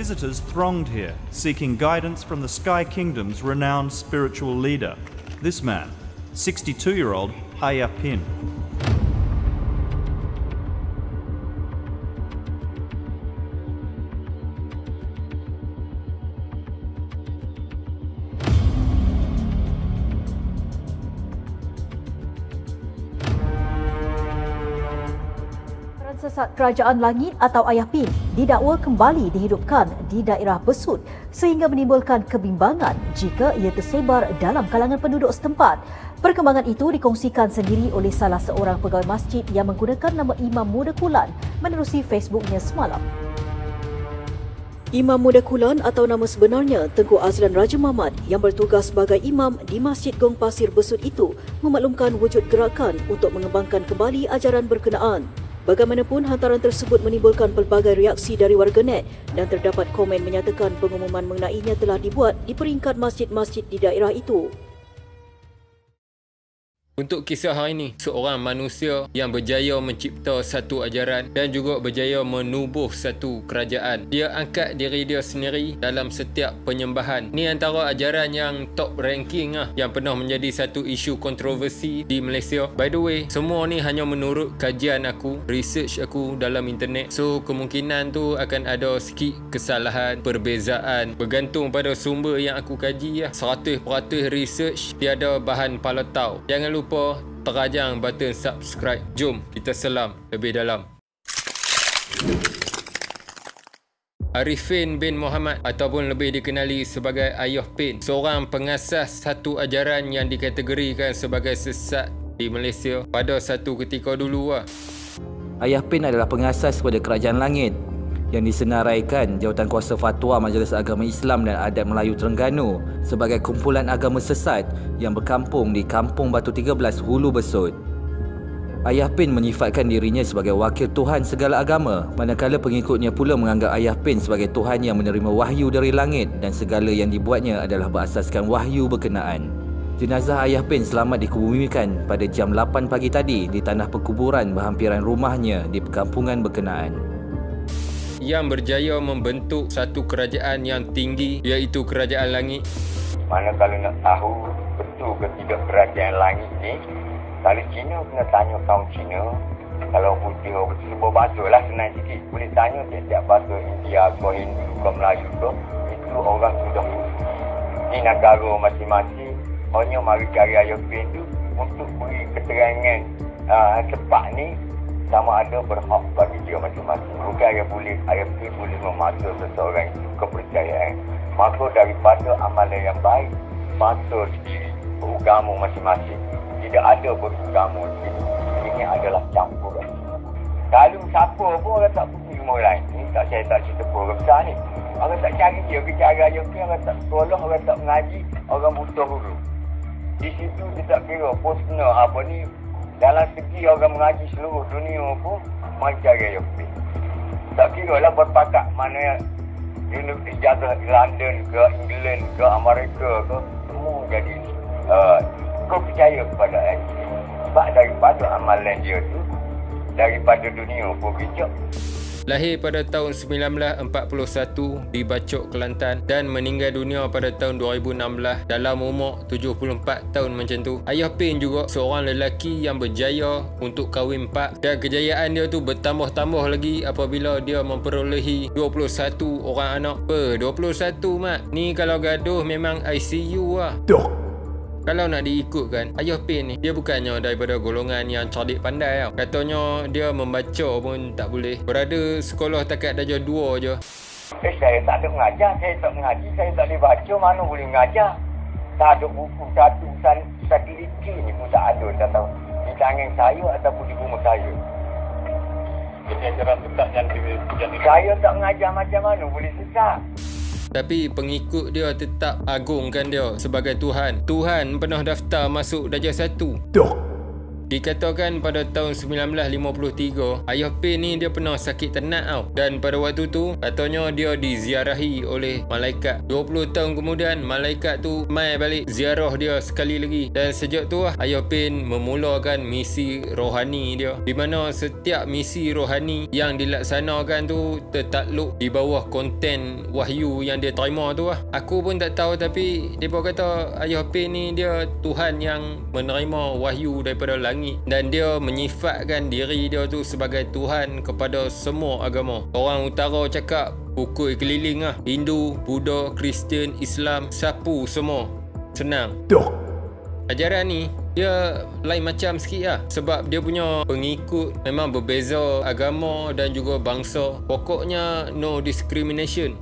visitors thronged here, seeking guidance from the Sky Kingdom's renowned spiritual leader. This man, 62-year-old Ayah Pin. Sesat Kerajaan Langit atau Ayah Pin didakwa kembali dihidupkan di daerah Besut sehingga menimbulkan kebimbangan jika ia tersebar dalam kalangan penduduk setempat. Perkembangan itu dikongsikan sendiri oleh salah seorang pegawai masjid yang menggunakan nama Imam Muda Kulan menerusi Facebooknya semalam. Imam Muda Kulan atau nama sebenarnya Tengku Azlan Raja Mahmad yang bertugas sebagai imam di Masjid Gong Pasir Besut itu memaklumkan wujud gerakan untuk mengembangkan kembali ajaran berkenaan. Bagaimanapun, hantaran tersebut menimbulkan pelbagai reaksi dari warganet dan terdapat komen menyatakan pengumuman mengenainya telah dibuat di peringkat masjid-masjid di daerah itu. Untuk kisah hari ini, seorang manusia yang berjaya mencipta satu ajaran dan juga berjaya menubuh satu kerajaan. Dia angkat diri dia sendiri dalam setiap penyembahan. Ni antara ajaran yang top ranking yang pernah menjadi satu isu kontroversi di Malaysia. By the way, semua ni hanya menurut kajian aku, research aku dalam internet. So, kemungkinan tu akan ada sikit kesalahan, perbezaan bergantung pada sumber yang aku kaji 100% research, tiada bahan palatau. Jangan lupa terajang button subscribe. Jom kita selam lebih dalam. Arifin bin Muhammad ataupun lebih dikenali sebagai Ayah Pin, seorang pengasas satu ajaran yang dikategorikan sebagai sesat di Malaysia pada satu ketika dulu. Ayah Pin adalah pengasas pada Kerajaan Langit yang disenaraikan Jawatankuasa Fatwa Majlis Agama Islam dan Adat Melayu Terengganu sebagai kumpulan agama sesat yang berkampung di Kampung Batu 13, Hulu Besut. Ayah Pin menyifatkan dirinya sebagai wakil Tuhan segala agama, manakala pengikutnya pula menganggap Ayah Pin sebagai Tuhan yang menerima wahyu dari langit dan segala yang dibuatnya adalah berasaskan wahyu berkenaan. Jenazah Ayah Pin selamat dikebumikan pada jam 8 pagi tadi di tanah perkuburan berhampiran rumahnya di perkampungan berkenaan. Yang berjaya membentuk satu kerajaan yang tinggi, iaitu Kerajaan Langit. Mana kalau nak tahu betul ke tidak Kerajaan Langit ni, kalau Cina kena tanya kaum Cina. Kalau putih orang sebut bahasa lah senang sikit. Boleh tanya tiap-tiap bahasa India ke Hindu ke Melayu ke, itu orang sudah di negara masing-masing. Hanya mari cari Ayah Pin tu untuk beri keterangan cepat ni sama ada berhak bagi dia masing-masing. Bukan Ayah Pin boleh memata seseorang itu kepercayaan. Maka daripada amalan yang baik, mata diri beragama masing-masing. Tidak ada beragama di sini. Ini adalah campuran. Kalau siapa pun orang tak pergi rumah lain. Ni saya tak cerita program besar ni. Orang tak cari dia ke cara Ayah Pin, orang tak sekolah, orang tak mengaji, orang buta huruf. Di situ dia tak kira personal apa ni. Dalam segi orang mengaji seluruh dunia pun macam Ayah Pin. Tak kira lah berpakat mana universiti jaga London ke England ke Amerika ke, semua jadi kau percaya kepada Ayah Pin. Sebab daripada amalan dia tu, daripada dunia pun bijak. Lahir pada tahun 1941 di Bacok, Kelantan dan meninggal dunia pada tahun 2016 dalam umur 74 tahun macam tu. Ayah Pin juga seorang lelaki yang berjaya untuk kahwin 4 dan kejayaan dia tu bertambah-tambah lagi apabila dia memperolehi 21 orang anak. 21 mat. Ni kalau gaduh memang ICU lah. Kalau nak diikutkan, Ayah Pin ni dia bukannya daripada golongan yang cerdik pandai tau. Katanya dia membaca pun tak boleh. Berada sekolah takat darjah 2 je. Saya tak ada mengajar, saya tak mengaji, saya tak boleh baca, mana boleh mengajar. Tak ada buku satu sateliti ni pun tak ada, tak tahu. Di tangan saya ataupun di rumah saya. Jadi ajaran tetap yang saya tak mengajar macam mana boleh sesat. Tapi pengikut dia tetap agungkan dia sebagai Tuhan. Tuhan pernah daftar masuk darjah 1. Dikatakan pada tahun 1953 Ayah Pin ni dia pernah sakit tenat tau. Dan pada waktu tu katanya dia diziarahi oleh malaikat. 20 tahun kemudian malaikat tu mai balik ziarah dia sekali lagi. Dan sejak tu lah Ayah Pin memulakan misi rohani dia, di mana setiap misi rohani yang dilaksanakan tu tertakluk di bawah konten wahyu yang dia terima tu lah. Aku pun tak tahu, tapi mereka kata Ayah Pin ni dia Tuhan yang menerima wahyu daripada langit, dan dia menyifatkan diri dia tu sebagai Tuhan kepada semua agama. Orang utara cakap pukul keliling lah, Hindu, Buddha, Kristian, Islam, sapu semua. Senang. Ajaran ni dia lain macam sikit lah, sebab dia punya pengikut memang berbeza agama dan juga bangsa. Pokoknya no discrimination.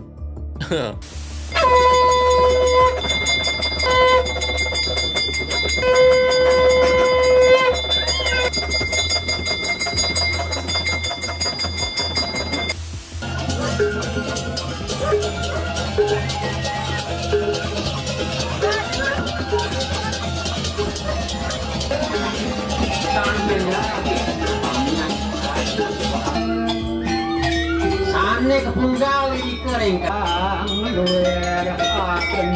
Sana kepunggal di keringkang luar akan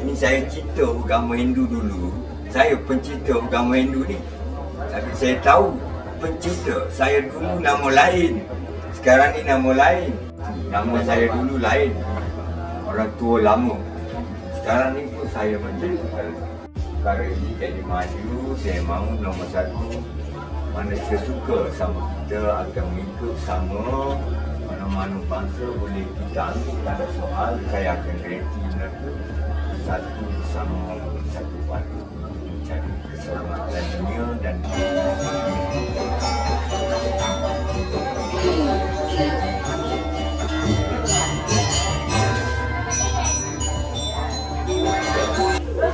Ini saya cerita agama Hindu dulu. Saya pencipta agama Hindu ni. Tapi saya tahu pencipta saya dulu nama lain. Sekarang ni nama lain. Nama saya dulu lain. Orang tua lama. Sekarang ni pun saya menjadi perkara ini jadi maju. Saya mahu nombor satu. Mana saya suka sama kita akan mengikut sama. Mana-mana bangsa boleh kita ambil. Tak ada soal. Saya akan reti mereka. Satu bersama satu padu mencari keselamatan dunia dan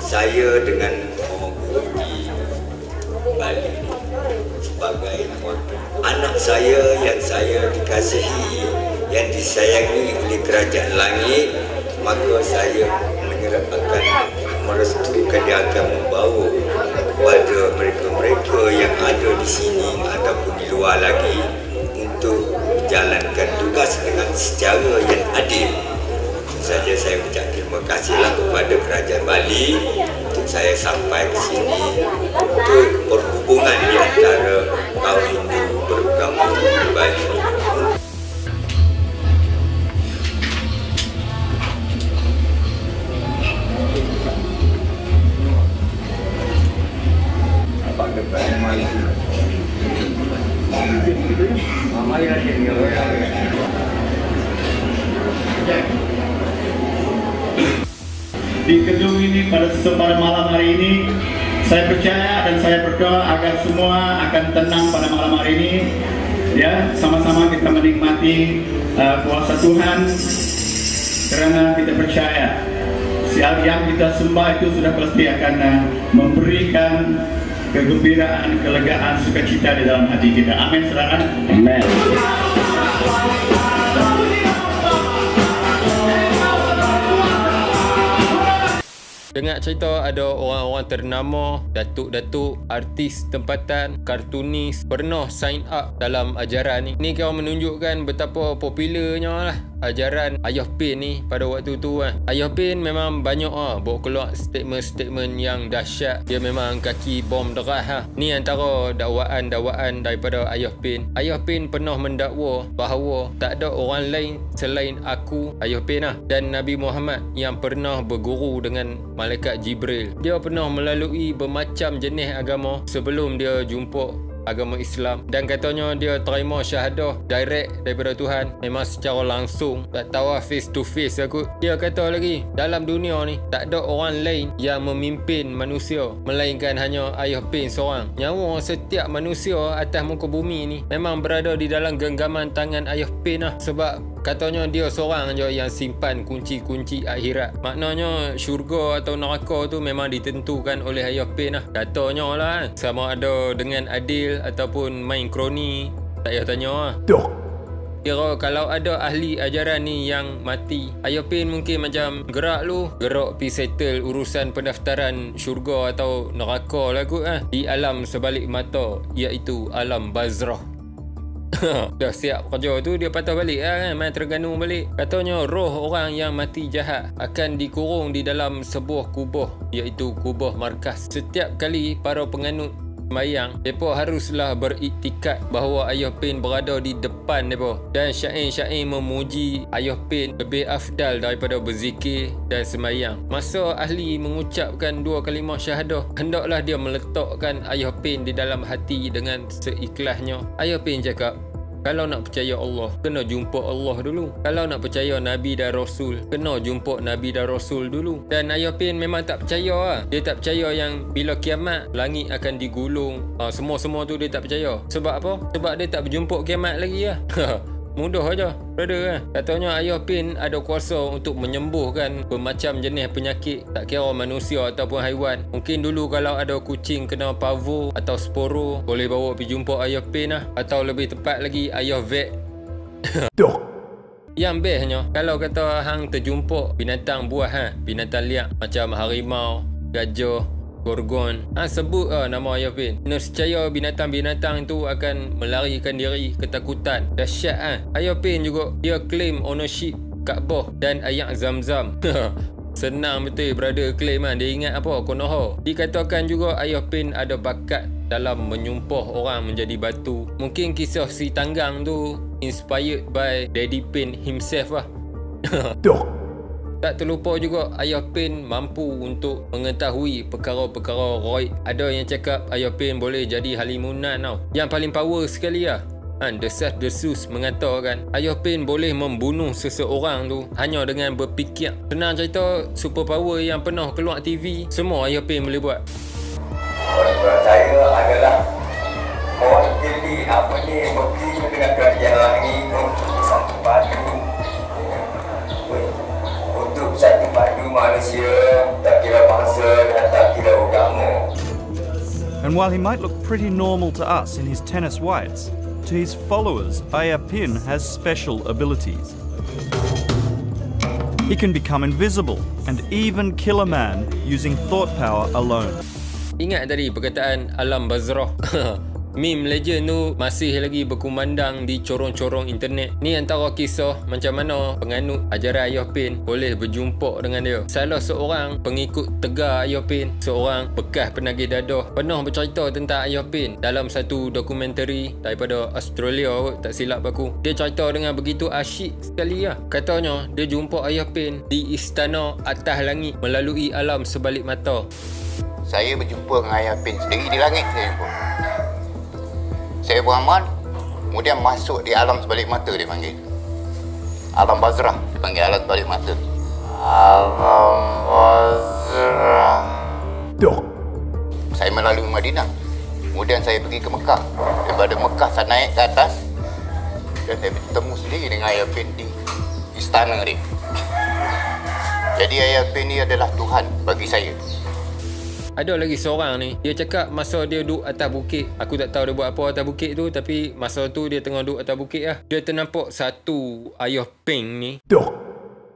saya dengan menghormati Bali sebagai anak saya yang saya dikasihi, yang disayangi oleh kerajaan langit, maka saya akan merestukan dia akan membawa kepada mereka-mereka yang ada di sini ataupun di luar lagi untuk menjalankan tugas dengan secara yang adil. Itu saja saya ucap terima kasihlah kepada kerajaan Bali untuk saya sampai ke sini untuk perhubungan di antara kaum Hindu beragama di Bali. Di gedung ini pada malam hari ini, saya percaya dan saya berdoa agar semua akan tenang pada malam hari ini. Ya, sama-sama kita menikmati kuasa Tuhan, kerana kita percaya siapa yang kita sembah itu sudah pasti akan memberikan kegembiraan, kelegaan, sukacita di dalam hati kita. Amin, saudara. Amin. Dengar cerita ada orang-orang ternama, datuk-datuk, artis tempatan, kartunis pernah sign up dalam ajaran ni. Ni kau menunjukkan betapa popularnya lah ajaran Ayah Pin ni pada waktu tu kan. Ayah Pin memang banyak bawa keluar statement-statement yang dahsyat. Dia memang kaki bom deras lah. Ni antara dakwaan-dakwaan daripada Ayah Pin. Ayah Pin pernah mendakwa bahawa tak ada orang lain selain aku, Ayah Pin lah, dan Nabi Muhammad yang pernah berguru dengan Malaikat Jibril. Dia pernah melalui bermacam jenis agama sebelum dia jumpa agama Islam, dan katanya dia terima syahadah direct daripada Tuhan, memang secara langsung, tak tahu face to face aku. Dia kata lagi, dalam dunia ni tak ada orang lain yang memimpin manusia melainkan hanya Ayah Pin seorang. Nyawa setiap manusia atas muka bumi ni memang berada di dalam genggaman tangan Ayah Pin lah, sebab Katanya dia seorang je yang simpan kunci-kunci akhirat. Maknanya syurga atau neraka tu memang ditentukan oleh Ayah Pin lah. Katanya lah, sama ada dengan adil ataupun main kroni, tak payah tanya lah. Kira kalau ada ahli ajaran ni yang mati, Ayah Pin mungkin macam gerak pergi settle urusan pendaftaran syurga atau neraka lah kot di alam sebalik mata, iaitu alam Barzakh. Dah siap kerja tu, dia patah balik kan, main Terengganu balik. Katanya roh orang yang mati jahat akan dikurung di dalam sebuah kubah, iaitu kubah markas. Setiap kali para penganut sembahyang, mereka haruslah beriktikad bahawa Ayah Pin berada di depan mereka, dan syair-syair memuji Ayah Pin lebih afdal daripada berzikir dan sembahyang. Masa ahli mengucapkan 2 kalimah syahadah, hendaklah dia meletakkan Ayah Pin di dalam hati dengan seikhlasnya. Ayah Pin cakap, kalau nak percaya Allah, kena jumpa Allah dulu. Kalau nak percaya Nabi dan Rasul, kena jumpa Nabi dan Rasul dulu. Dan Ayah Pin memang tak percaya lah. Dia tak percaya yang bila kiamat, langit akan digulung. Semua-semua tu dia tak percaya. Sebab apa? Sebab dia tak berjumpa kiamat lagi lah. Mudah aja, brother kan. Katanya Ayah Pin ada kuasa untuk menyembuhkan bermacam jenis penyakit, tak kira manusia ataupun haiwan. Mungkin dulu kalau ada kucing kena parvo atau sporo, boleh bawa pergi jumpa Ayah Pin lah. Atau lebih tepat lagi, Ayah Vet. Yang bestnya, kalau kata hang terjumpa binatang buah binatang liar macam harimau, gajah, gorgon, sebut nama Ayah Pin. Nescaya binatang-binatang tu akan melarikan diri ketakutan. Dahsyat Ayah Pin juga, dia claim ownership Kaabah dan air Zam-Zam. Senang betul brother claim Dia ingat apa? Konoha. Dikatakan juga Ayah Pin ada bakat dalam menyumpah orang menjadi batu. Mungkin kisah si Tanggang tu inspired by Daddy Pin himself lah. Tak terlupa juga Ayah Pin mampu untuk mengetahui perkara-perkara roid. Ada yang cakap Ayah Pin boleh jadi halimunan tau. Yang paling power sekali lah, desas-desus mengatakan Ayah Pin boleh membunuh seseorang tu hanya dengan berfikir. Senang cerita, superpower yang pernah keluar TV, semua Ayah Pin boleh buat. Orang saya adalah mewakili mewakili dengan kerajaan langit untuk satu padu, untuk satu padu manusia, tak kira bangsa dan tak kira agama. And while he might look pretty normal to us in his tennis whites, to his followers, Ayah Pin has special abilities. He can become invisible and even kill a man using thought power alone. Ingat tadi perkataan alam Barzakh? Meme legend tu masih lagi berkumandang di corong-corong internet. Ni antara kisah macam mana penganut ajaran Ayah Pin boleh berjumpa dengan dia. Salah seorang pengikut tegar Ayah Pin, seorang bekas penagih dadah, pernah bercerita tentang Ayah Pin dalam satu dokumentari daripada Australia, tak silap aku. Dia cerita dengan begitu asyik sekali lah. Katanya dia jumpa Ayah Pin di istana atas langit melalui alam sebalik mata. Saya berjumpa dengan Ayah Pin sendiri di langit saya jumpa. Saya beramal, kemudian masuk di alam sebalik mata dia panggil. Alam Barzakh dipanggil alam sebalik mata. Alam Barzakh. Saya melalui Madinah. Kemudian saya pergi ke Mekah. Daripada Mekah saya naik ke atas dan saya bertemu sendiri dengan Ayah Pin di istana dia. Jadi Ayah Pin ni adalah Tuhan bagi saya. Ada lagi seorang ni, dia cakap masa dia duduk atas bukit, aku tak tahu dia buat apa atas bukit tu, tapi masa tu dia tengah duduk atas bukit lah. Dia ternampak satu Ayah Pin ni,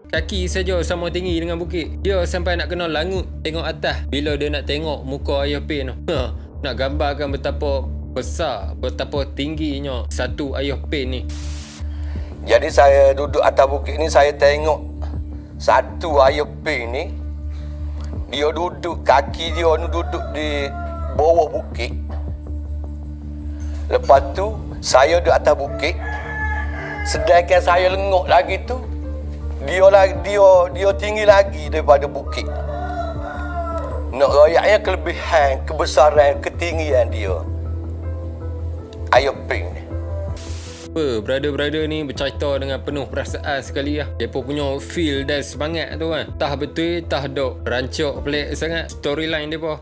kaki saja sama tinggi dengan bukit. Dia sampai nak kena langut tengok atas bila dia nak tengok muka Ayah Pin tu. Nak gambarkan betapa besar, betapa tingginya satu Ayah Pin ni. Jadi saya duduk atas bukit ni, saya tengok satu Ayah Pin ni. Dia duduk, kaki dia ni duduk di bawah bukit. Lepas tu saya duduk atas bukit. Sedangkan saya lengok lagi tu, dia tinggi lagi daripada bukit. Nak royaknya kelebihan, kebesaran, ketinggian dia. Ayah Pin ni. Brother-brother ni bercerita dengan penuh perasaan sekali lah. Mereka punya feel dan semangat tu kan, tah betul, tah dok rancak pelik sangat storyline mereka.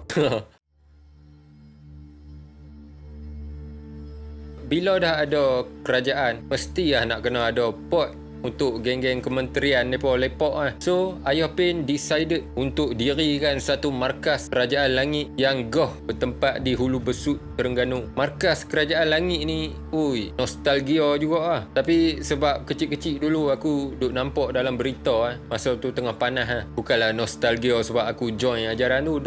Bila dah ada kerajaan, mestilah nak kena ada pot untuk geng-geng kementerian mereka lepok. So Ayah Pin decided untuk dirikan satu markas kerajaan langit yang goh bertempat di Hulu Besut, Terengganu. Markas kerajaan langit ni nostalgia juga. Tapi sebab kecil-kecil dulu aku duk nampak dalam berita masa tu tengah panas. Bukanlah nostalgia sebab aku join ajaran tu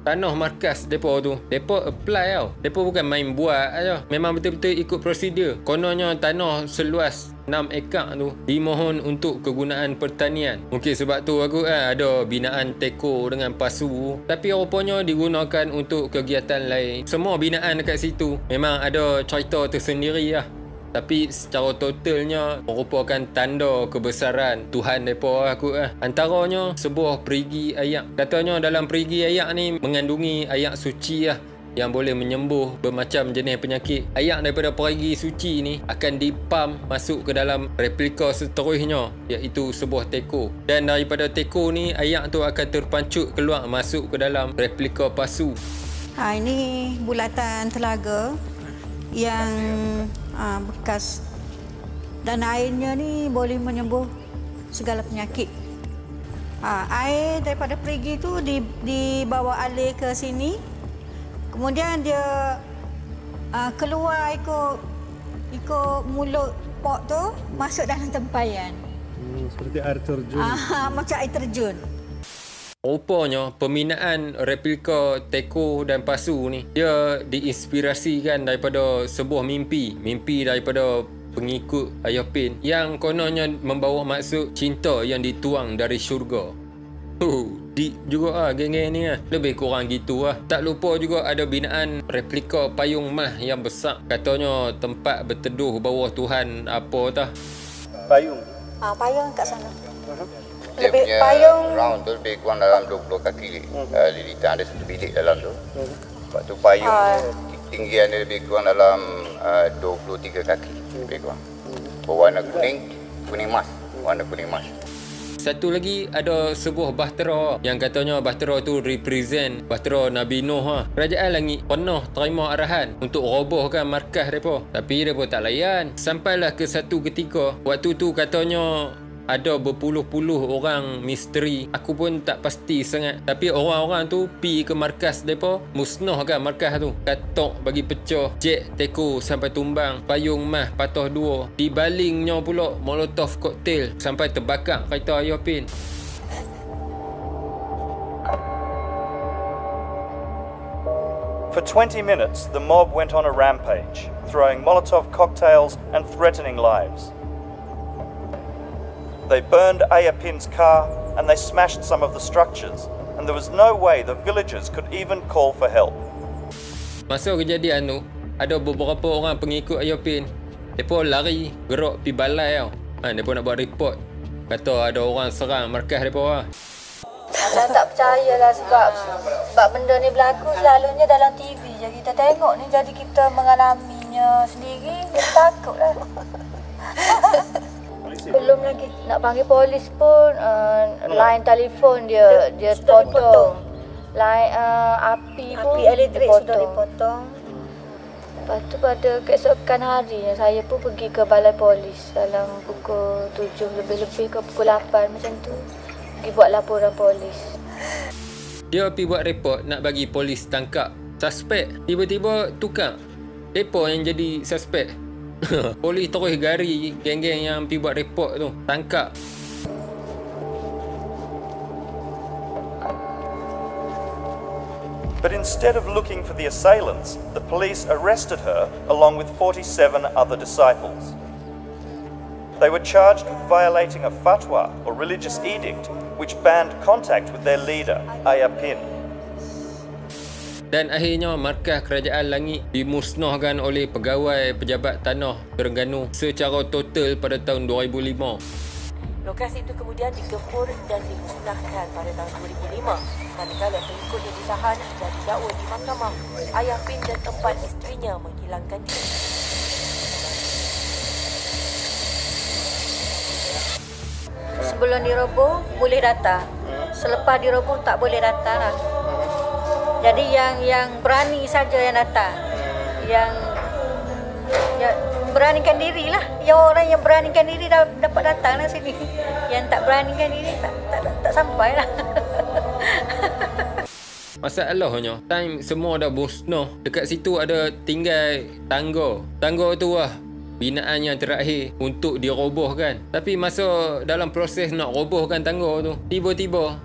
tanah markas depa tu, depa apply tau. Depa bukan main buat aja. Memang betul-betul ikut prosedur. Kononnya tanah seluas 6 ekar tu dimohon untuk kegunaan pertanian. Mungkin sebab tu aku ada binaan teko dengan pasu. Tapi rupanya digunakan untuk kegiatan lain. Semua binaan dekat situ memang ada cerita tersendiri lah. Tapi secara totalnya merupakan tanda kebesaran Tuhan mereka aku. Antaranya sebuah perigi ayak. Katanya dalam perigi ayak ni mengandungi ayak suci yang boleh menyembuh bermacam jenis penyakit. Ayak daripada perigi suci ni akan dipam masuk ke dalam replika seterusnya, iaitu sebuah teko. Dan daripada teko ni ayak tu akan terpancut keluar masuk ke dalam replika pasu. Ini bulatan telaga yang bekas, dan airnya ni boleh menyembuh segala penyakit. Air daripada perigi tu dibawa alih ke sini, kemudian dia keluar ikut mulut pot tu masuk dalam tempayan. Seperti air terjun. Macam air terjun. Rupanya peminaan replika teko dan pasu ni dia diinspirasikan daripada sebuah mimpi daripada pengikut Ayah Pin yang kononnya membawa maksud cinta yang dituang dari syurga. Deep juga geng-geng ni lebih kurang gitu Tak lupa juga ada binaan replika payung mah yang besar. Katanya tempat berteduh bawah Tuhan apa tah. Payung. Payung kat sana. Dia lebih punya payung round tu lebih kurang dalam 20 kaki lilitan, ada satu bilik dalam tu. Lepas tu payung tinggian dia lebih kurang dalam 23 kaki lebih kurang. Berwarna kuning emas, warna kuning emas. Satu lagi ada sebuah bahtera yang katanya bahtera tu represent bahtera Nabi Nuh. Kerajaan langit pernah terima arahan untuk robohkan markas mereka, tapi mereka tak layan. Sampailah ke satu ketika, waktu tu katanya ada berpuluh-puluh orang misteri. Aku pun tak pasti sangat. Tapi orang-orang tu pi ke markas mereka, musnahkan markas tu. Katok bagi pecah, jet teko sampai tumbang, payung mah patah dua. Dibalingnya pula molotov koktail sampai terbakar kereta Ayah Pin. For 20 minutes, the mob went on a rampage, throwing Molotov cocktails and threatening lives. They burned Ayah Pin's car and they smashed some of the structures, and there was no way the villagers could even call for help. Masa kejadian tu, ada beberapa orang pengikut Ayah Pin. Mereka lari, gerak pi balai tau. Mereka nak buat report. Kata ada orang serang markas mereka. Saya tak percayalah sebab benda ni berlaku selalunya dalam TV. Jadi kita tengok ni, jadi kita mengalaminya sendiri, kita takutlah. Belum lagi nak panggil polis pun, line telefon dia potong. Line api elektrik sudah dipotong. Lepas tu pada keesokan harinya saya pun pergi ke balai polis dalam pukul 7 lebih-lebih ke pukul 8 macam tu. Pergi buat laporan polis. Dia pergi buat report nak bagi polis tangkap suspek. Tiba-tiba tukar depa yang jadi suspek. Polis terus gari geng-geng yang pergi buat report tu, tangkap. But instead of looking for the assailants, the police arrested her along with 47 other disciples. They were charged with violating a fatwa or religious edict which banned contact with their leader, Ayah Pin. Dan akhirnya markas kerajaan langit dimusnahkan oleh pegawai pejabat tanah Terengganu secara total pada tahun 2005. Lokasi itu kemudian digempur dan dimusnahkan pada tahun 2005 manakala pengikutnya ditahan dan didakwa di mahkamah. Ayah Pin dan 4 isterinya menghilangkan diri. Sebelum diroboh boleh datang, selepas diroboh tak boleh datang lah. Jadi yang berani saja yang datang, yang beranikan diri lah. Yang orang yang beranikan diri dapat datang lah sini. Yang tak beranikan diri tak sampai lah. Masalahnya, time semua dah musnah. Dekat situ ada tinggal tangga. Tangga tu lah binaan yang terakhir untuk dirobohkan. Tapi masa dalam proses nak robohkan tangga tu, tiba-tiba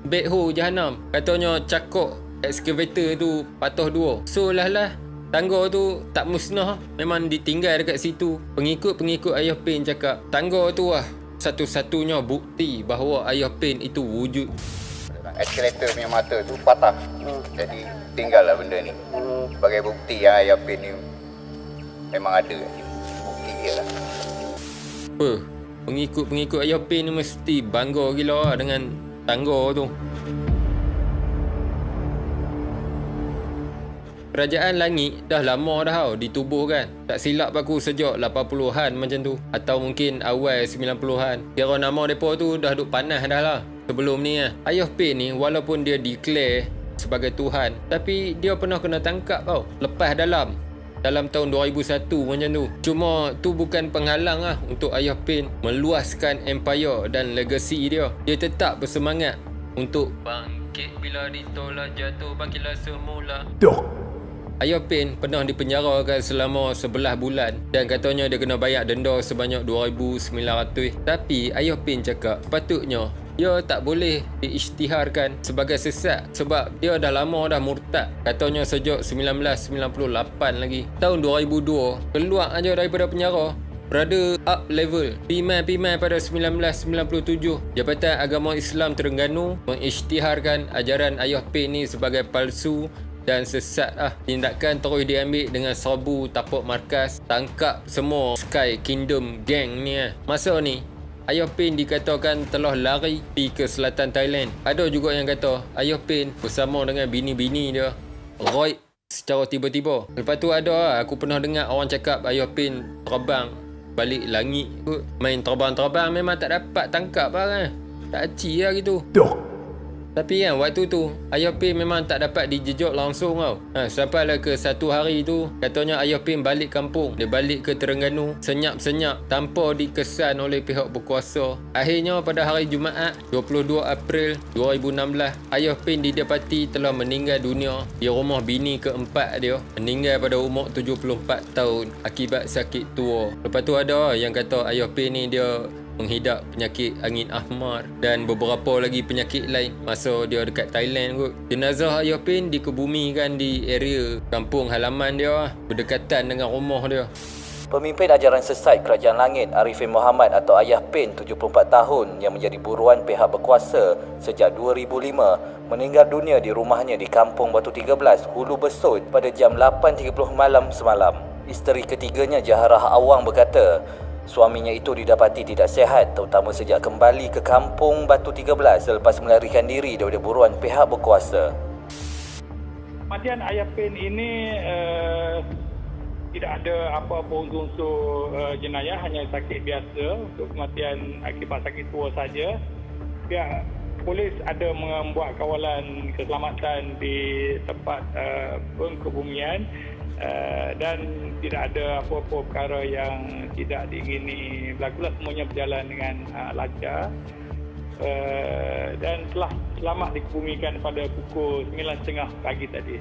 backhoe Jahanam katanya cakok excavator tu patah dua. So lah tangga tu tak musnah, memang ditinggal dekat situ. Pengikut-pengikut Ayah Pen cakap tangga tu lah satu-satunya bukti bahawa Ayah Pen itu wujud. Eskalator punya mata tu patah. Jadi tinggallah benda ni sebagai bukti yang Ayah Pen ni memang ada. Bukti dia lah. Apa? Pengikut-pengikut Ayah Pen ni mesti bangga gila lah dengan tangga tu. Kerajaan langit dah lama dah tau ditubuhkan. Tak silap aku sejak 80-an macam tu. Atau mungkin awal 90-an. Kira nama mereka tu dah duk panas dah lah. Sebelum ni lah. Ayah Pen ni walaupun dia declare sebagai Tuhan, tapi dia pernah kena tangkap tau. Lepas dalam tahun 2001 macam tu. Cuma tu bukan penghalang lah untuk Ayah Pen meluaskan empire dan legacy dia. Dia tetap bersemangat untuk bangkit bila ditolak jatuh, bangkitlah semula. Ayah Pen pernah dipenjarakan selama 11 bulan dan katanya dia kena bayar denda sebanyak 2,900. Tapi Ayah Pen cakap patutnya dia tak boleh diisytiharkan sebagai sesat sebab dia dah lama dah murtad. Katanya sejak 1998 lagi. Tahun 2002 keluar aja daripada penjara, berada up level. Pimai pada 1997 Jabatan Agama Islam Terengganu mengisytiharkan ajaran Ayah Pen ni sebagai palsu dan sesat lah. Tindakan terus diambil dengan serbu tapak markas, tangkap semua Sky Kingdom gang ni lah. Masa ni Ayah Pen dikatakan telah lari pergi ke selatan Thailand. Ada juga yang kata Ayah Pen bersama dengan bini-bini dia raib secara tiba-tiba. Lepas tu ada lah, aku pernah dengar orang cakap Ayah Pen terbang balik langit kot. Main terbang-terbang memang tak dapat tangkap lah kan. Tak aci lah gitu. Tapi kan waktu tu Ayah Pen memang tak dapat dijejak langsung tau. Sampailah ke satu hari tu katanya Ayah Pen balik kampung. Dia balik ke Terengganu senyap-senyap tanpa dikesan oleh pihak berkuasa. Akhirnya pada hari Jumaat 22 April 2016 Ayah Pen didapati telah meninggal dunia di rumah bini keempat dia. Meninggal pada umur 74 tahun akibat sakit tua. Lepas tu ada yang kata Ayah Pen ni dia menghidap penyakit angin ahmar dan beberapa lagi penyakit lain masa dia dekat Thailand kot. Jenazah Ayah Pen dikebumikan di area kampung halaman dia berdekatan dengan rumah dia. Pemimpin ajaran sesat Kerajaan Langit Arifin Muhammad atau Ayah Pen 74 tahun yang menjadi buruan pihak berkuasa sejak 2005 meninggal dunia di rumahnya di Kampung Batu 13, Hulu Besut pada jam 8.30 malam semalam. Isteri ketiganya Jaharah Awang berkata suaminya itu didapati tidak sihat terutama sejak kembali ke Kampung Batu 13 selepas melarikan diri daripada buruan pihak berkuasa. Kematian Ayah Pen ini tidak ada apa-apa unsur jenayah, hanya sakit biasa untuk kematian akibat sakit tua saja. Pihak polis ada membuat kawalan keselamatan di tempat pengkebumian dan tidak ada apa-apa perkara yang tidak diingini berlaku. Semuanya berjalan dengan lancar dan telah selamat dikebumikan pada pukul 9.30 pagi tadi.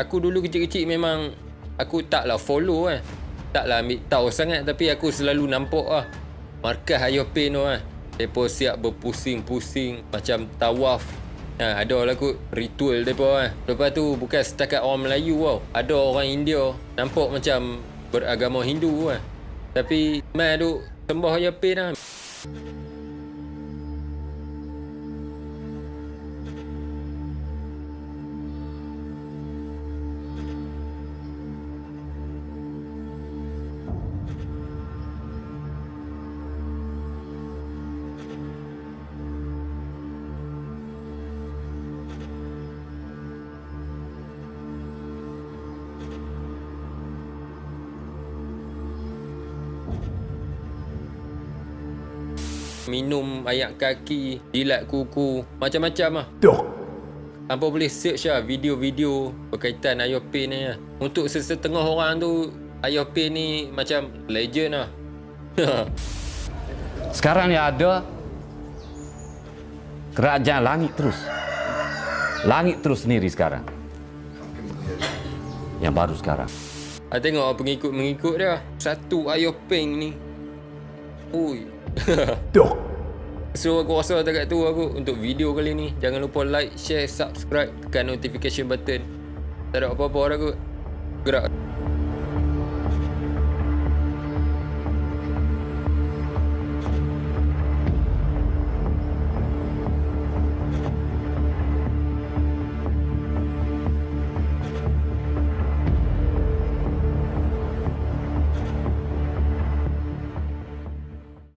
Aku dulu kecil-kecil memang aku taklah follow taklah ambil tahu sangat, tapi aku selalu nampak markas Ayah Pen tu mereka siap berpusing-pusing macam tawaf. Ada lah kot ritual mereka Lepas tu bukan setakat orang Melayu ada orang India nampak macam beragama Hindu tapi mai duk sembah Ayah Pen minum ayak kaki, jilat kuku, macam-macam Hampa boleh search video-video berkaitan Ayah Pen ni Untuk sesetengah orang tu Ayah Pin ni macam legend lah. Sekarang yang ada kerajaan langit terus. Langit terus sendiri sekarang. Yang baru sekarang. Tengok pengikut-mengikut dia. Satu Ayah Pin ni. Ui. So aku rasa dekat tu aku untuk video kali ni. Jangan lupa like, share, subscribe, tekan notification button. Tak ada apa-apa dah kot. Gerak.